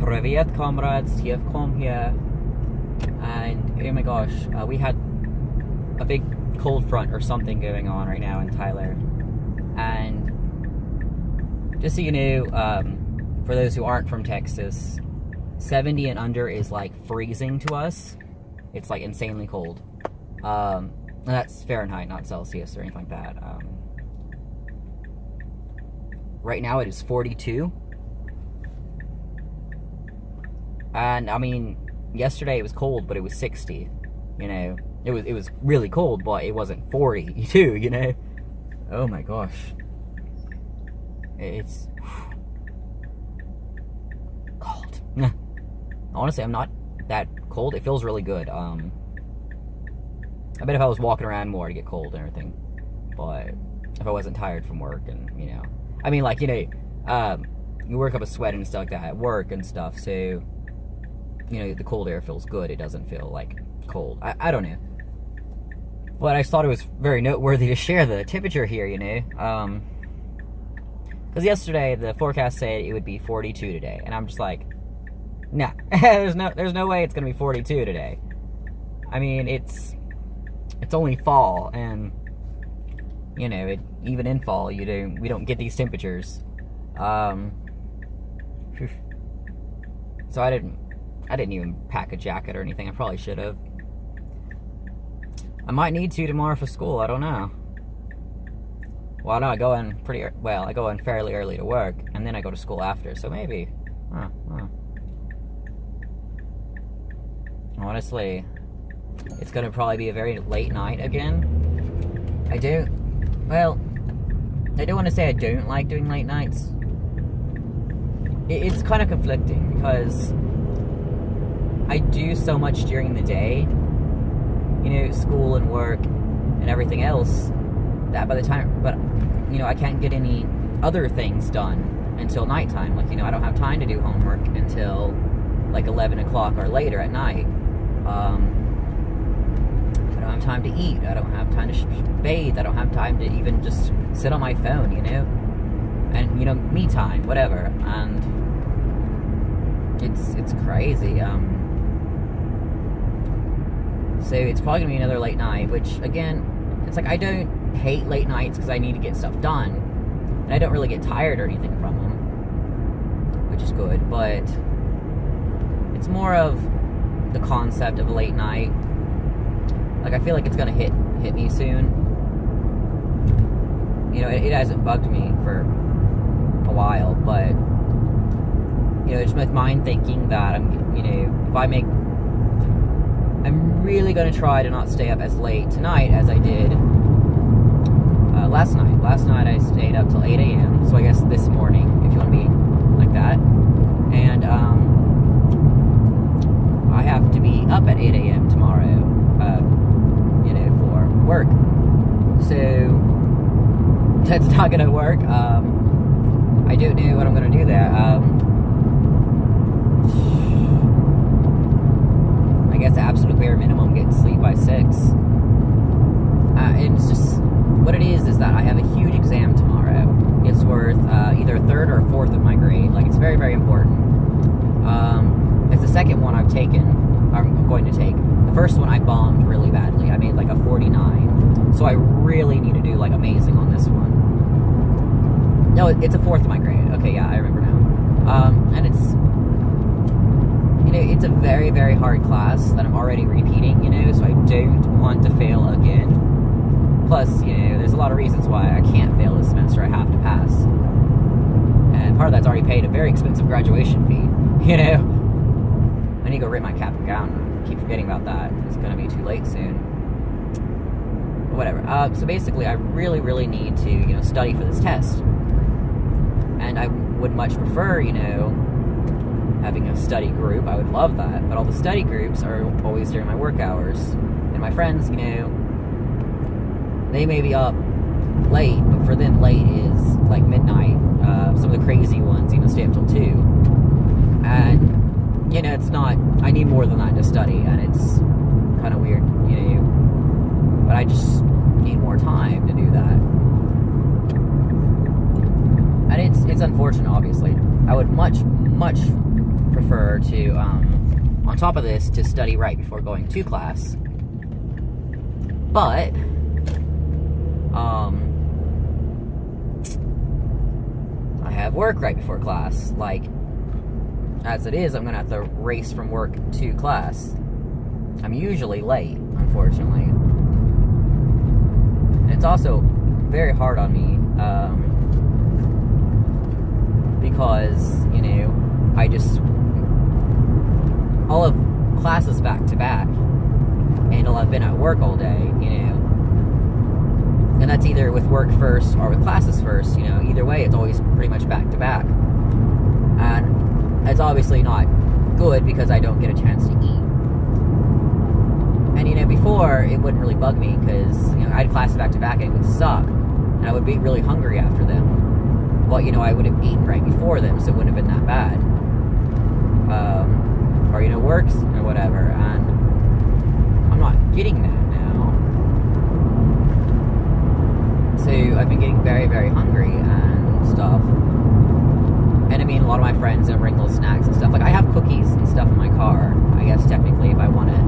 Привет, comrades, TFCom here. And oh my gosh, we had a big cold front or something going on right now in Tyler. And just so you know, for those who aren't from Texas, 70 and under is like freezing to us. It's like insanely cold. And that's Fahrenheit, not Celsius or anything like that. Right now it is 42. And I mean, yesterday it was cold, but it was 60. You know, it was really cold, but it wasn't 42. You know, oh my gosh, it's cold. Honestly, I'm not that cold. It feels really good. I bet if I was walking around more, I'd get cold and everything. But if I wasn't tired from work, and you know, I mean, like, you know, you work up a sweat and stuff like that at work and stuff, so. You know, the cold air feels good. It doesn't feel like cold. I don't know. But I just thought it was very noteworthy to share the temperature here, you know. Because yesterday the forecast said it would be 42 today, and I'm just like, nah, there's no way it's gonna be 42 today. I mean, it's only fall, and you know, even in fall, we don't get these temperatures. So I didn't even pack a jacket or anything. I probably should have. I might need to tomorrow for school. I don't know. Well, no, I go in fairly early to work, and then I go to school after. So maybe. Honestly, it's gonna probably be a very late night again. I don't want to say I don't like doing late nights. It's kind of conflicting because I do so much during the day, you know, school and work and everything else, that by the time, but, you know, I can't get any other things done until nighttime. Like, you know, I don't have time to do homework until, like, 11 o'clock or later at night. I don't have time to eat. I don't have time to bathe. I don't have time to even just sit on my phone, you know? And, you know, me time, whatever. And it's crazy. So it's probably going to be another late night, which, again, it's like I don't hate late nights because I need to get stuff done. And I don't really get tired or anything from them, which is good. But it's more of the concept of a late night. Like, I feel like it's going to hit me soon. You know, it hasn't bugged me for a while, but, you know, just with mind thinking that I'm really going to try to not stay up as late tonight as I did last night. Last night I stayed up till 8 a.m., so I guess this morning, if you want to be like that. And I have to be up at 8 a.m. tomorrow, you know, for work. So that's not going to work. I don't know what I'm going to do there. I guess the absolute bare minimum, get to sleep by 6. And it's just, what it is that I have a huge exam tomorrow. It's worth either a third or a fourth of my grade. Like, it's very, very important. It's the second one I'm going to take. The first one I bombed really badly. I made like a 49. So I really need to do like amazing on this one. No, it's a fourth of my grade. Okay, yeah, I remember now. And it's, you know, it's a very, very hard class that I'm already repeating, you know, so I don't want to fail again. Plus, you know, there's a lot of reasons why I can't fail this semester. I have to pass. And part of that's already paid a very expensive graduation fee, you know. I need to go rip my cap and gown. I keep forgetting about that. It's going to be too late soon. But whatever. So basically, I really, really need to, you know, study for this test. And I would much prefer, you know, having a study group. I would love that. But all the study groups are always during my work hours. And my friends, you know, they may be up late, but for them late is like midnight. Some of the crazy ones, you know, stay up till 2. And, you know, it's not, I need more than that to study, and it's kind of weird, you know, but I just need more time to do that. And it's unfortunate, obviously. I would much prefer to, on top of this, to study right before going to class. But, I have work right before class. Like, as it is, I'm going to have to race from work to class. I'm usually late, unfortunately. And it's also very hard on me, because, you know, I just, I'll have classes back to back, and I'll have been at work all day, you know, and that's either with work first or with classes first, you know. Either way, it's always pretty much back to back, and it's obviously not good because I don't get a chance to eat. And, you know, before, it wouldn't really bug me because, you know, I had classes back to back and it would suck, and I would be really hungry after them. But, you know, I would have eaten right before them, so it wouldn't have been that bad. Or, you know, works or whatever, and I'm not getting that now. So I've been getting very, very hungry and stuff. And I mean, a lot of my friends bring little snacks and stuff. Like, I have cookies and stuff in my car, I guess, technically, if I want to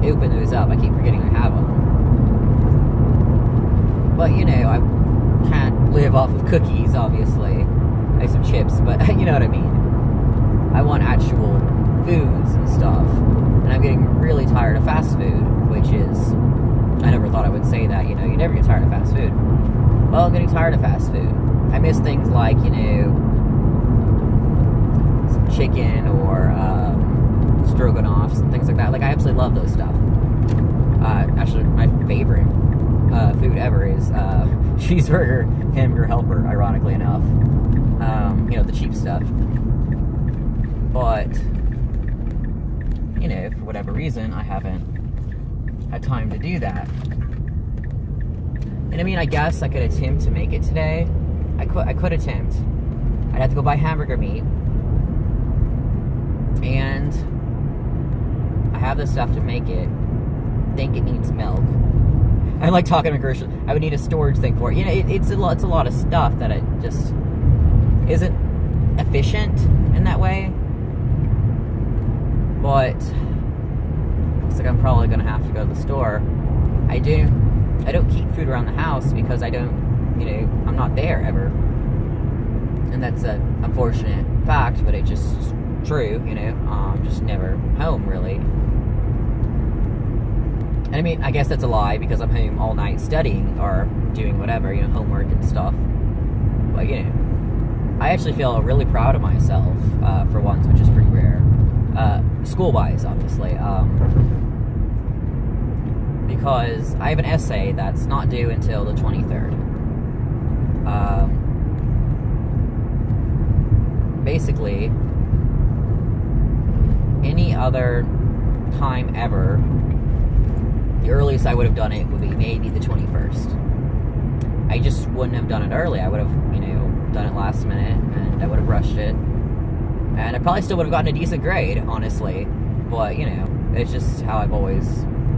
open those up. I keep forgetting I have them. But, you know, I can't live off of cookies, obviously. I have some chips, but you know what I mean. I want actual foods and stuff. And I'm getting really tired of fast food, which is, I never thought I would say that, you know, you never get tired of fast food. Well, I'm getting tired of fast food. I miss things like, you know, some chicken or stroganoffs and things like that. Like, I absolutely love those stuff. Actually, my favorite food ever is cheeseburger, hamburger helper, ironically enough. You know, the cheap stuff. But, you know, for whatever reason, I haven't had time to do that. And I mean, I guess I could attempt to make it today. I could attempt. I'd have to go buy hamburger meat. And I have the stuff to make it. Think it needs milk. I'm like talking to grocery. I would need a storage thing for it. You know, it's a lot of stuff that it just isn't efficient in that way. But looks like I'm probably gonna have to go to the store. I don't keep food around the house because I don't, you know, I'm not there ever. And that's an unfortunate fact, but it's just true, you know. I'm just never home, really. And I mean, I guess that's a lie because I'm home all night studying or doing whatever, you know, homework and stuff. But, you know, I actually feel really proud of myself for once, which is pretty rare. School-wise, obviously. Because I have an essay that's not due until the 23rd. Basically, any other time ever, the earliest I would have done it would be maybe the 21st. I just wouldn't have done it early. I would have, you know, done it last minute, and I would have rushed it. And I probably still would have gotten a decent grade, honestly. But, you know, it's just how I've always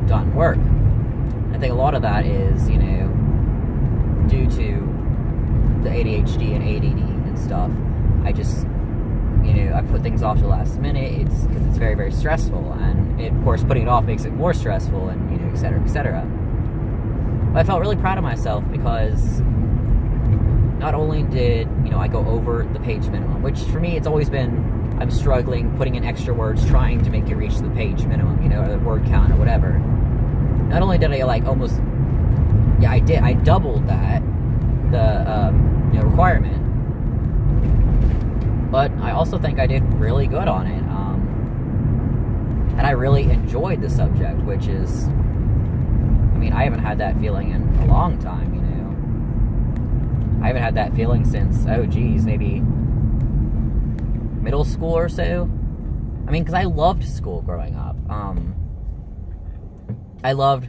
done work. I think a lot of that is, you know, due to the ADHD and ADD and stuff. I just, you know, I put things off to the last minute. It's because it's very, very stressful. And, of course, putting it off makes it more stressful and, you know, et cetera, et cetera. But I felt really proud of myself because not only did, you know, I go over the page minimum, which for me, it's always been, I'm struggling, putting in extra words, trying to make it reach the page minimum, you know, or the word count or whatever. Not only did I, like, almost, yeah, I doubled that, the, you know, requirement. But I also think I did really good on it. And I really enjoyed the subject, which is, I mean, I haven't had that feeling in a long time, you know. I haven't had that feeling since, oh geez, maybe middle school or so. I mean, because I loved school growing up. I loved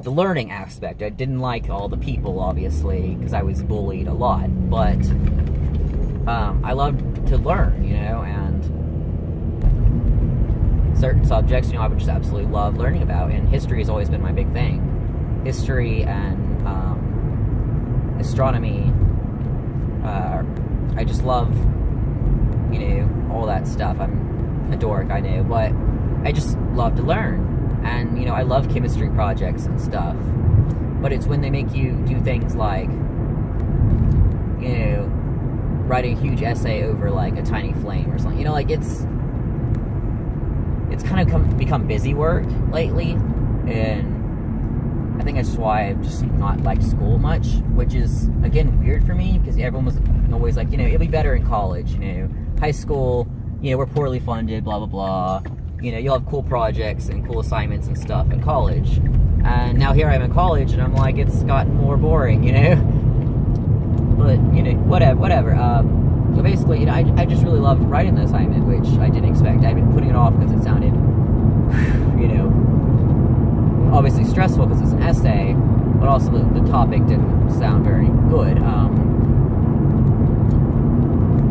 the learning aspect. I didn't like all the people, obviously, because I was bullied a lot. But I loved to learn, you know, and certain subjects, you know, I would just absolutely love learning about. And history has always been my big thing. History and astronomy. I just love, you know, all that that stuff. I'm a dork, I know, but I just love to learn. And, you know, I love chemistry projects and stuff. But it's when they make you do things like, you know, write a huge essay over, like, a tiny flame or something. You know, like, it's kind of become busy work lately. And I think that's why I've just not liked school much, which is, again, weird for me, because everyone was always like, you know, it'll be better in college, you know. High school, you know, we're poorly funded, blah, blah, blah. You know, you'll have cool projects and cool assignments and stuff in college. And now here I am in college, and I'm like, it's gotten more boring, you know? But, you know, whatever. So basically, you know, I just really loved writing the assignment, which I didn't expect. I'd been putting it off because it sounded, you know, obviously stressful because it's an essay, but also the topic didn't sound very good.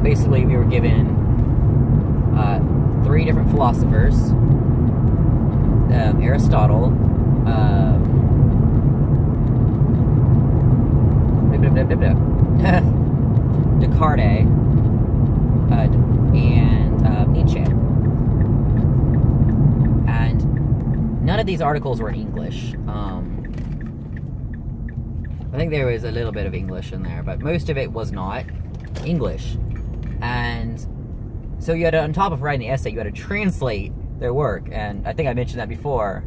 Basically, we were given 3 different philosophers, Aristotle, Descartes, and Nietzsche. And none of these articles were in English. I think there was a little bit of English in there, but most of it was not English. And so you had to, on top of writing the essay, you had to translate their work. And I think I mentioned that before.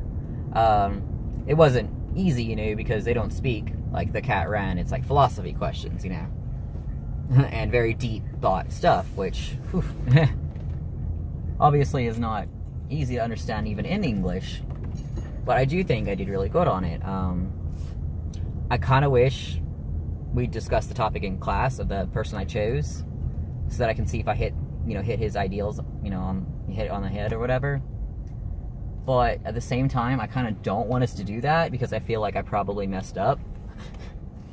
It wasn't easy, you know, because they don't speak like the cat ran. It's like philosophy questions, you know, and very deep thought stuff, which obviously is not easy to understand even in English. But I do think I did really good on it. I kind of wish we discussed the topic in class of the person I chose, so that I can see if I hit his ideals, you know, hit it on the head or whatever. But at the same time, I kind of don't want us to do that because I feel like I probably messed up.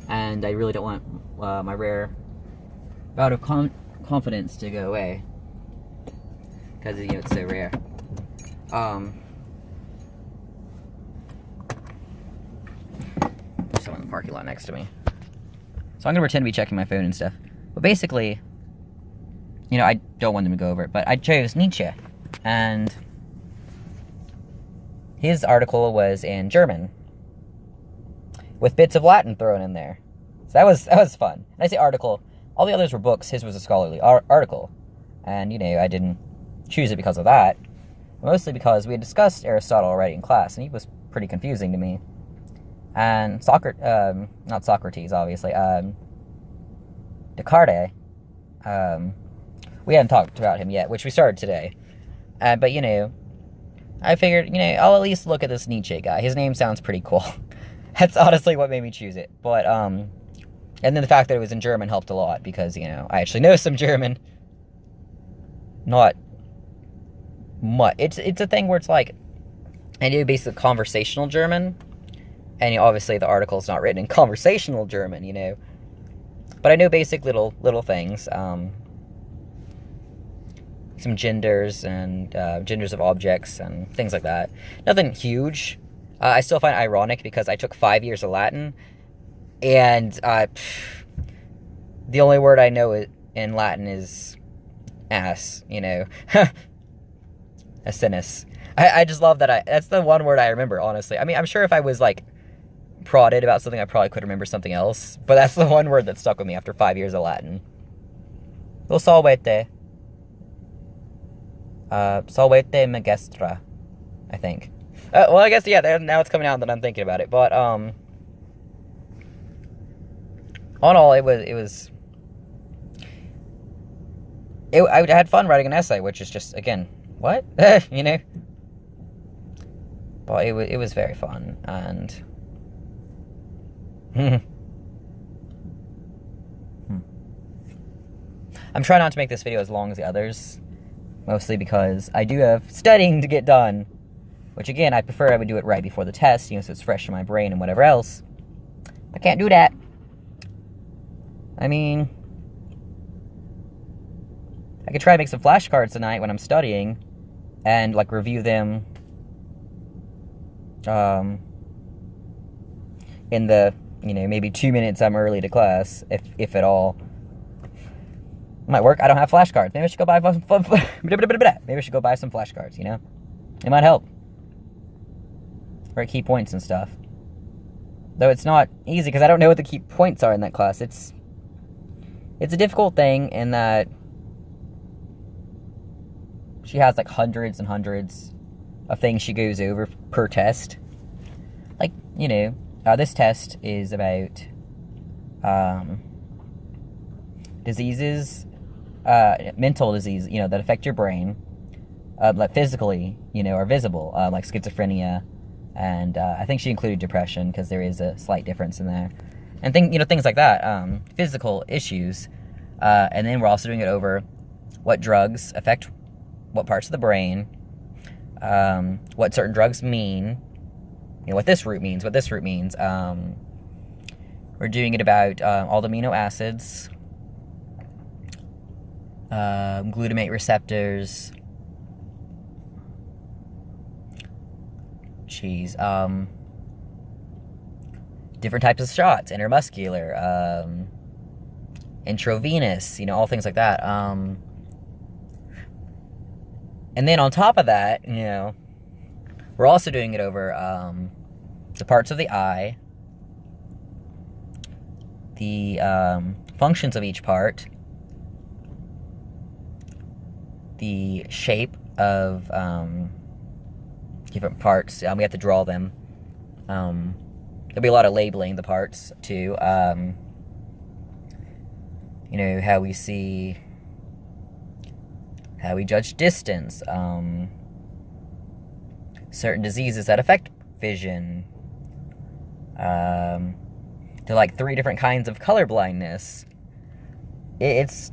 And I really don't want my rare bout of confidence to go away. Because, you know, it's so rare. There's someone in the parking lot next to me. So I'm going to pretend to be checking my phone and stuff. But basically, you know, I don't want them to go over it, but I chose Nietzsche. And his article was in German, with bits of Latin thrown in there. So that was fun. And I say article, all the others were books, his was a scholarly article. And, you know, I didn't choose it because of that. Mostly because we had discussed Aristotle already in class, and he was pretty confusing to me. And not Socrates, obviously, Descartes, we hadn't talked about him yet, which we started today. But, you know, I figured, you know, I'll at least look at this Nietzsche guy. His name sounds pretty cool. That's honestly what made me choose it. But, and then the fact that it was in German helped a lot, because, you know, I actually know some German. Not much. It's a thing where it's like, I do basic conversational German, and, you know, obviously the article's not written in conversational German, you know. But I know basic little things. Some genders and genders of objects and things like that. Nothing huge. I still find it ironic because I took 5 years of Latin, and the only word I know in Latin is ass, you know. Asinus. I just love that that's the one word I remember, honestly. I mean, I'm sure if I was, like, prodded about something, I probably could remember something else, but that's the one word that stuck with me after 5 years of Latin. Lo solvete. Solvete magistra, I think. Well, I guess, yeah, now it's coming out that I'm thinking about it, but, on all, I had fun writing an essay, which is just, again, what? You know? But it was very fun, and I'm trying not to make this video as long as the others, mostly because I do have studying to get done, which, again, I prefer I would do it right before the test, you know, so it's fresh in my brain and whatever else. I can't do that. I mean, I could try to make some flashcards tonight when I'm studying, and, like, review them, in the, you know, maybe 2 minutes I'm early to class, if at all. Might work. I don't have flashcards. Maybe I should go buy some. Maybe I should go buy some flashcards. You know, it might help. Or key points and stuff. Though it's not easy because I don't know what the key points are in that class. It's a difficult thing in that she has like hundreds and hundreds of things she goes over per test. Like, you know, this test is about diseases, mental disease, you know, that affect your brain, like physically, you know, are visible, like schizophrenia, and I think she included depression because there is a slight difference in there, and things like that, physical issues, and then we're also doing it over what drugs affect what parts of the brain, what certain drugs mean, you know, what this root means, we're doing it about all the amino acids, glutamate receptors, different types of shots, intramuscular, intravenous, you know, all things like that. And then on top of that, you know, we're also doing it over the parts of the eye, the functions of each part, the shape of different parts. We have to draw them. There'll be a lot of labeling the parts too. You know, how we see, how we judge distance, certain diseases that affect vision. There are like 3 different kinds of color blindness. It's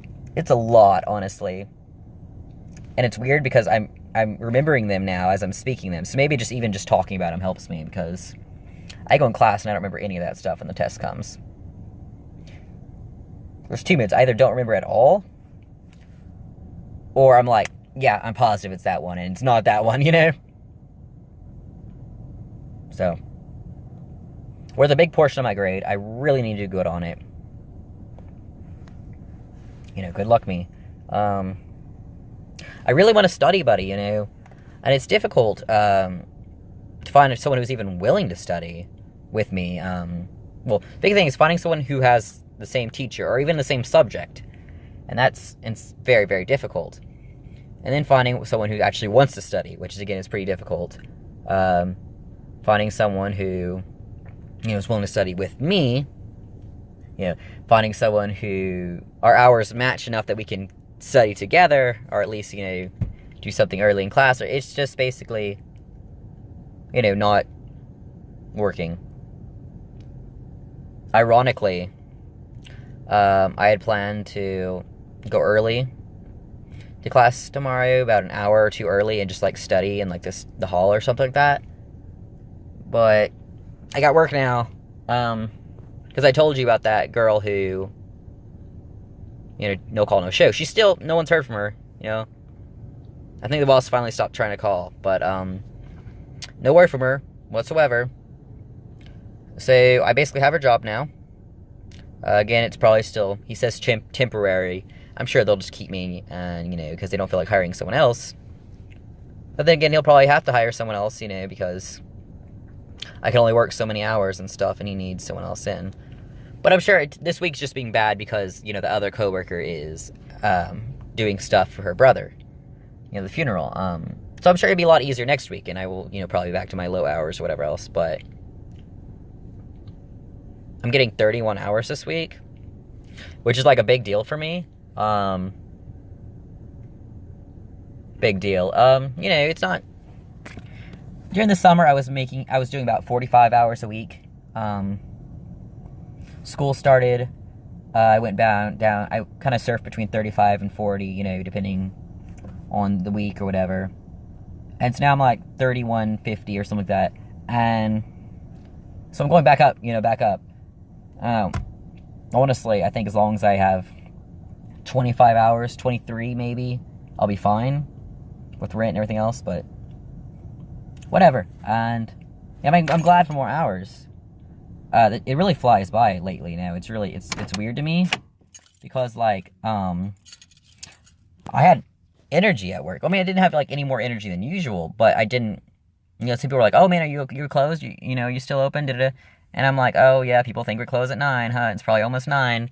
a lot, honestly. And it's weird because I'm remembering them now as I'm speaking them. So maybe just talking about them helps me, because I go in class and I don't remember any of that stuff when the test comes. There's 2 minutes. I either don't remember at all, or I'm like, yeah, I'm positive it's that one, and it's not that one, you know? So, where's a big portion of my grade, I really need to do good on it. You know, good luck me. I really want a study buddy, you know? And it's difficult to find someone who's even willing to study with me. Well, big thing is finding someone who has the same teacher, or even the same subject. And it's very, very difficult. And then finding someone who actually wants to study, which is, again, is pretty difficult. Finding someone who, you know, is willing to study with me. You know, finding someone who our hours match enough that we can study together, or at least, you know, do something early in class. Or it's just basically, you know, not working. Ironically, I had planned to go early to class tomorrow, about an hour or 2 early, and just like study in like the hall or something like that. But I got work now, because I told you about that girl who, you know, no call, no show. She's still, no one's heard from her, you know. I think the boss finally stopped trying to call, but no word from her whatsoever. So I basically have her job now. Again, it's probably still, he says temporary. I'm sure they'll just keep me, and you know, because they don't feel like hiring someone else. But then again, he'll probably have to hire someone else, you know, because I can only work so many hours and stuff, and he needs someone else in. But I'm sure this week's just being bad because, you know, the other coworker is doing stuff for her brother, you know, the funeral. So I'm sure it'll be a lot easier next week, and I will, you know, probably be back to my low hours or whatever else. But I'm getting 31 hours this week, which is like a big deal for me. Big deal. You know, it's not. During the summer, I was doing about 45 hours a week. School started. I went down. I kind of surfed between 35 and 40, you know, depending on the week or whatever. And so now I'm like 31.50 or something like that. And so I'm going back up, you know, back up. Honestly, I think as long as I have 25 hours, 23 maybe, I'll be fine with rent and everything else, but whatever. And I mean, I'm glad for more hours. It really flies by lately now. It's weird to me because, like, I had energy at work. I mean, I didn't have like any more energy than usual, but I didn't. Some people were like, "Oh man, you're closed? You still open?" Da-da-da. And I'm like, "Oh yeah, people think we're closed at 9, huh? It's probably almost 9."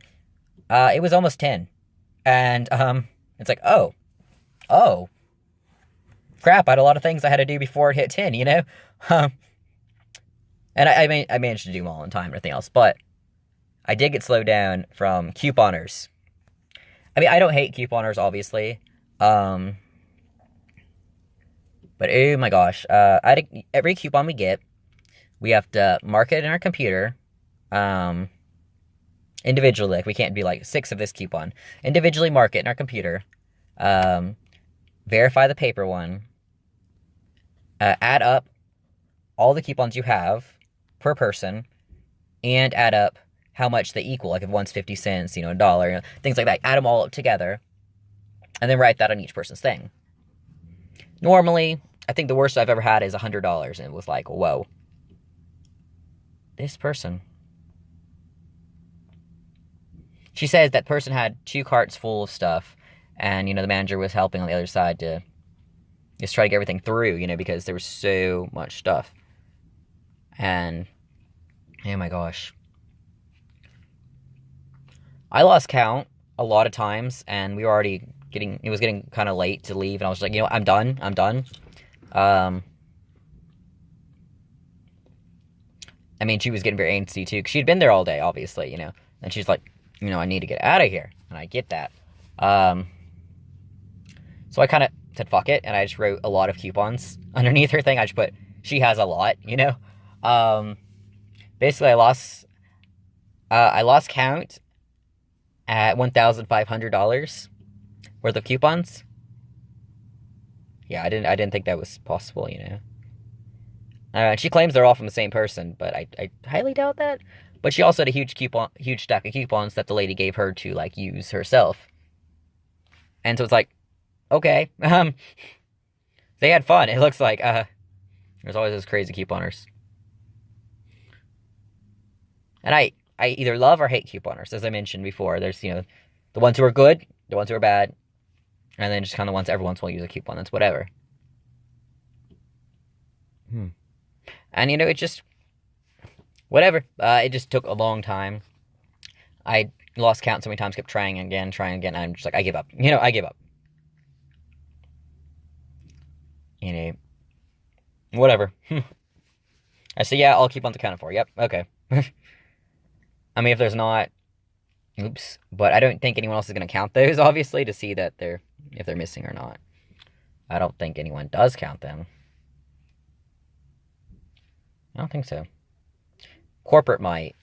It was almost 10, and it's like, oh, crap! I had a lot of things I had to do before it hit 10. Um, and I managed to do them all in time and everything else, but I did get slowed down from couponers. I mean, I don't hate couponers, obviously. But oh my gosh, every coupon we get, we have to mark it in our computer, individually. Like, we can't be like 6 of this coupon. Individually mark it in our computer, verify the paper one, add up all the coupons you have per person, and add up how much they equal. Like, if one's 50 cents, a dollar, things like that. Add them all up together, and then write that on each person's thing. Normally, I think the worst I've ever had is $100, and it was like, whoa. This person. She says that person had 2 carts full of stuff, and, the manager was helping on the other side to just try to get everything through, because there was so much stuff. And, oh my gosh. I lost count a lot of times, and we were already it was getting kind of late to leave, and I was like, I'm done. I mean, she was getting very angsty too, because she'd been there all day, obviously, and she's like, I need to get out of here, and I get that. So I kind of said, fuck it, and I just wrote a lot of coupons underneath her thing. I just put, she has a lot, Basically, I lost count at $1,500 worth of coupons. Yeah, I didn't think that was possible, she claims they're all from the same person, but I highly doubt that. But she also had a huge stack of coupons that the lady gave her to, like, use herself. And so it's like, okay, they had fun. It looks like, there's always those crazy couponers. And I either love or hate couponers, as I mentioned before. There's, the ones who are good, the ones who are bad, and then just kind of the ones every once in a while use a coupon. That's whatever. And, it just, whatever. It just took a long time. I lost count so many times, kept trying again. And I'm just like, I give up. I give up. Whatever. I say, yeah, all coupons accounted for. Yep, okay. I mean, if there's not, oops. But I don't think anyone else is going to count those, obviously, to see that if they're missing or not. I don't think anyone does count them. I don't think so. Corporate might.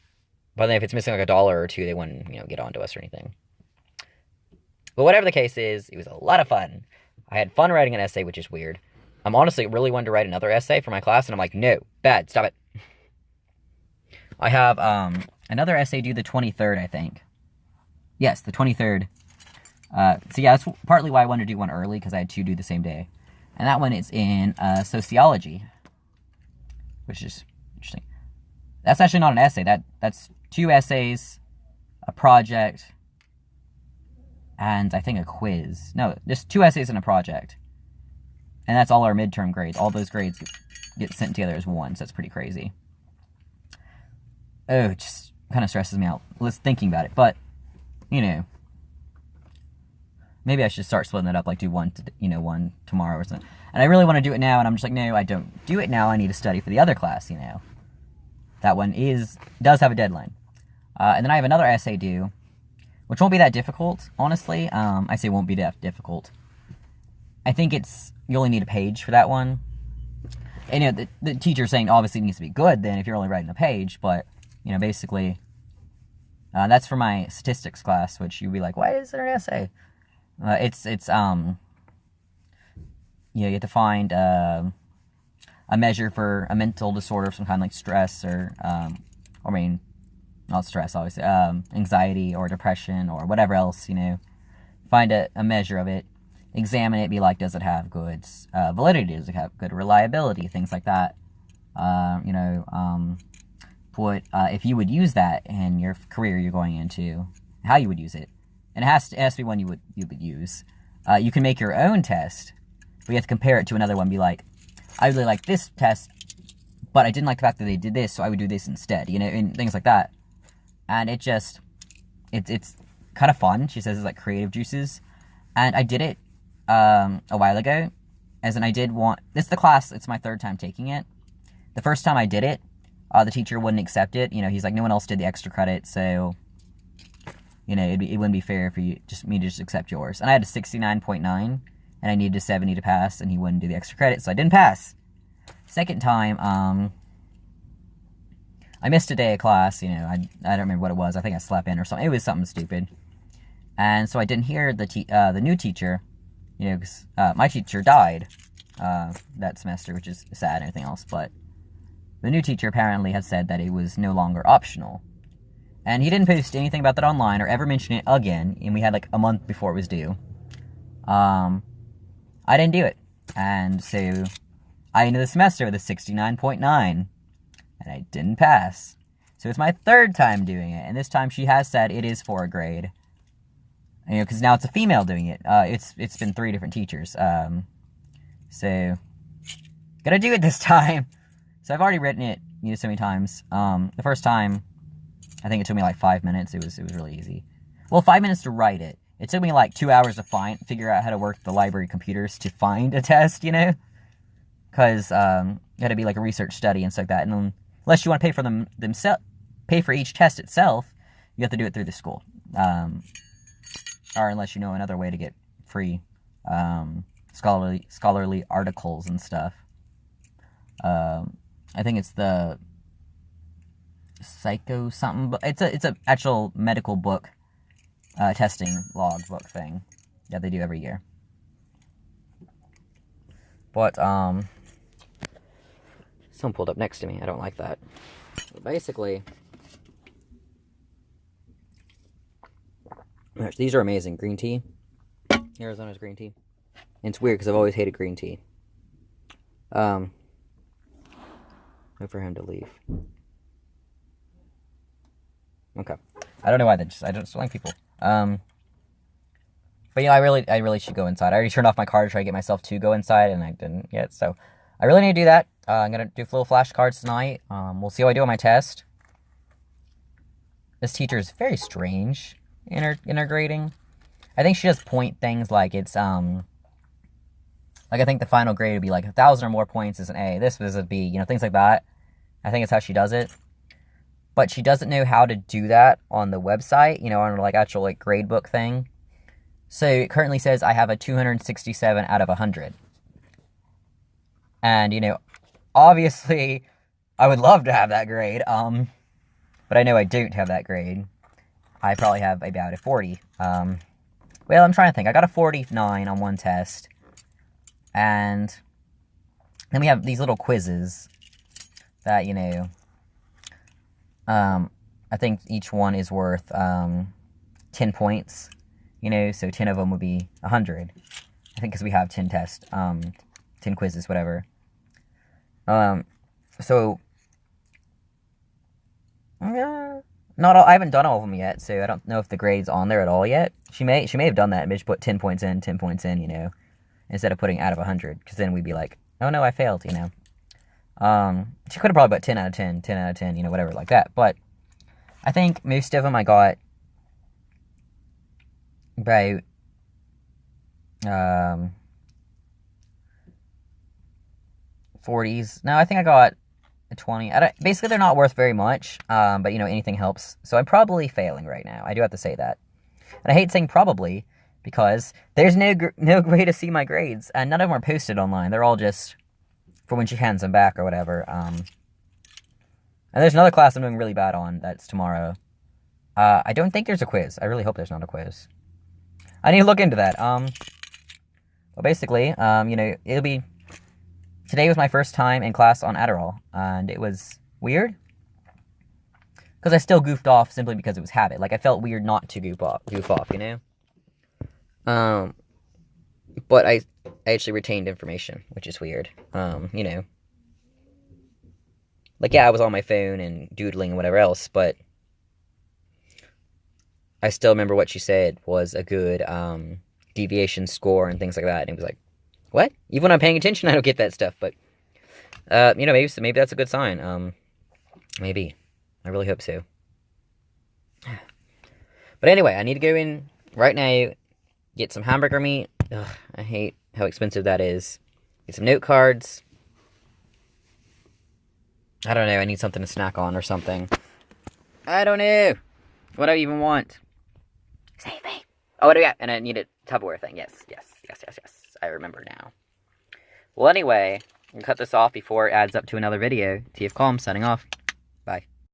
But then if it's missing like $1 or $2, they wouldn't, get onto us or anything. But whatever the case is, it was a lot of fun. I had fun writing an essay, which is weird. I'm honestly really wanting to write another essay for my class, and I'm like, no, bad, stop it. I have another essay due the 23rd, I think. Yes, the 23rd. So yeah, that's partly why I wanted to do one early, because I had 2 due the same day. And that one is in sociology, which is interesting. That's actually not an essay. That's 2 essays, a project, and I think a quiz. No, just 2 essays and a project. And that's all our midterm grades. All those grades get sent together as one, so that's pretty crazy. Oh, it just kind of stresses me out thinking about it. But, maybe I should start splitting it up, like do one tomorrow or something. And I really want to do it now, and I'm just like, no, I don't do it now. I need to study for the other class, That one does have a deadline. And then I have another essay due, which won't be that difficult, honestly. I say won't be that difficult. I think you only need a page for that one. And, the teacher's saying obviously it needs to be good then if you're only writing a page, but, basically, that's for my statistics class, which you'd be like, why is there an essay? You have to find a measure for a mental disorder of some kind, like stress or not stress, obviously, anxiety or depression or whatever else, find a measure of it, examine it, be like, does it have good validity, does it have good reliability, things like that, put, if you would use that in your career you're going into, how you would use it, and it has to be one you would use, you can make your own test, but you have to compare it to another one. Be like, I really like this test, but I didn't like the fact that they did this, so I would do this instead, and things like that. And it's kind of fun. She says it's like creative juices. And I did it a while ago, as in this is the class, it's my third time taking it. The first time I did it, the teacher wouldn't accept it. He's like, no one else did the extra credit, so, it wouldn't be fair for me to just accept yours. And I had a 69.9, and I needed a 70 to pass, and he wouldn't do the extra credit, so I didn't pass. Second time, I missed a day of class, I don't remember what it was. I think I slept in or something. It was something stupid. And so I didn't hear the new teacher, because my teacher died that semester, which is sad and everything else. But the new teacher apparently had said that it was no longer optional. And he didn't post anything about that online or ever mention it again. And we had like a month before it was due. I didn't do it. And so I ended the semester with a 69.9. And I didn't pass. So it's my third time doing it. And this time she has said it is for a grade. Because now it's a female doing it. It's been 3 different teachers. So, gotta do it this time. So I've already written it, so many times. The first time, I think it took me like 5 minutes. It was really easy. Well, 5 minutes to write it. It took me like 2 hours to figure out how to work the library computers to find a test, Because it had to be like a research study and stuff like that. And then, unless you want to pay for pay for each test itself, you have to do it through the school. Or unless you know another way to get free scholarly articles and stuff. I think it's the psycho something, but it's a actual medical book testing log book thing that they do every year. But someone pulled up next to me. I don't like that. But basically, these are amazing. Green tea. Arizona's green tea. And it's weird because I've always hated green tea. Wait for him to leave. Okay. I don't know why I just don't like people. But I really should go inside. I already turned off my car to try to get myself to go inside, and I didn't yet. So I really need to do that. I'm gonna do little flashcards tonight. We'll see how I do on my test. This teacher is very strange in her grading. I think she does point things like it's like I think the final grade would be like 1,000 or more points is an A. This was a B. Things like that. I think it's how she does it. But she doesn't know how to do that on the website. On like actual like grade book thing. So it currently says I have a 267 out of 100. And obviously I would love to have that grade. But I know I don't have that grade. I probably have about a 40. Well, I'm trying to think. I got a 49 on one test. And then we have these little quizzes that, I think each one is worth 10 points. So 10 of them would be 100. I think because we have 10 tests, 10 quizzes, whatever. So not all, I haven't done all of them yet, so I don't know if the grade's on there at all yet. She may have done that and just put 10 points in, 10 points in, instead of putting out of 100, because then we'd be like, oh no, I failed, She could have probably put 10 out of 10, 10 out of 10, whatever like that. But I think most of them I got about 40s. No, I think I got a 20. Basically, they're not worth very much, but anything helps. So I'm probably failing right now. I do have to say that. And I hate saying probably, because there's no way to see my grades, and none of them are posted online. They're all just for when she hands them back or whatever. And there's another class I'm doing really bad on. That's tomorrow. I don't think there's a quiz. I really hope there's not a quiz. I need to look into that. Well, basically, it'll be... Today was my first time in class on Addrell, and it was weird. Because I still goofed off simply because it was habit. Like, I felt weird not to goof off, But I actually retained information, which is weird. Like, yeah, I was on my phone and doodling and whatever else, but I still remember what she said was a good deviation score and things like that. And he was like, what? Even when I'm paying attention, I don't get that stuff. But, maybe that's a good sign. Maybe. I really hope so. But anyway, I need to go in right now, get some hamburger meat. Ugh, I hate how expensive that is. Get some note cards. I don't know, I need something to snack on or something. I don't know. What do I even want? Save me. Oh, what do we got? And I need a Tupperware thing. Yes. I remember now. Well, anyway, I'm going to cut this off before it adds up to another video. TF Calm, signing off. Bye.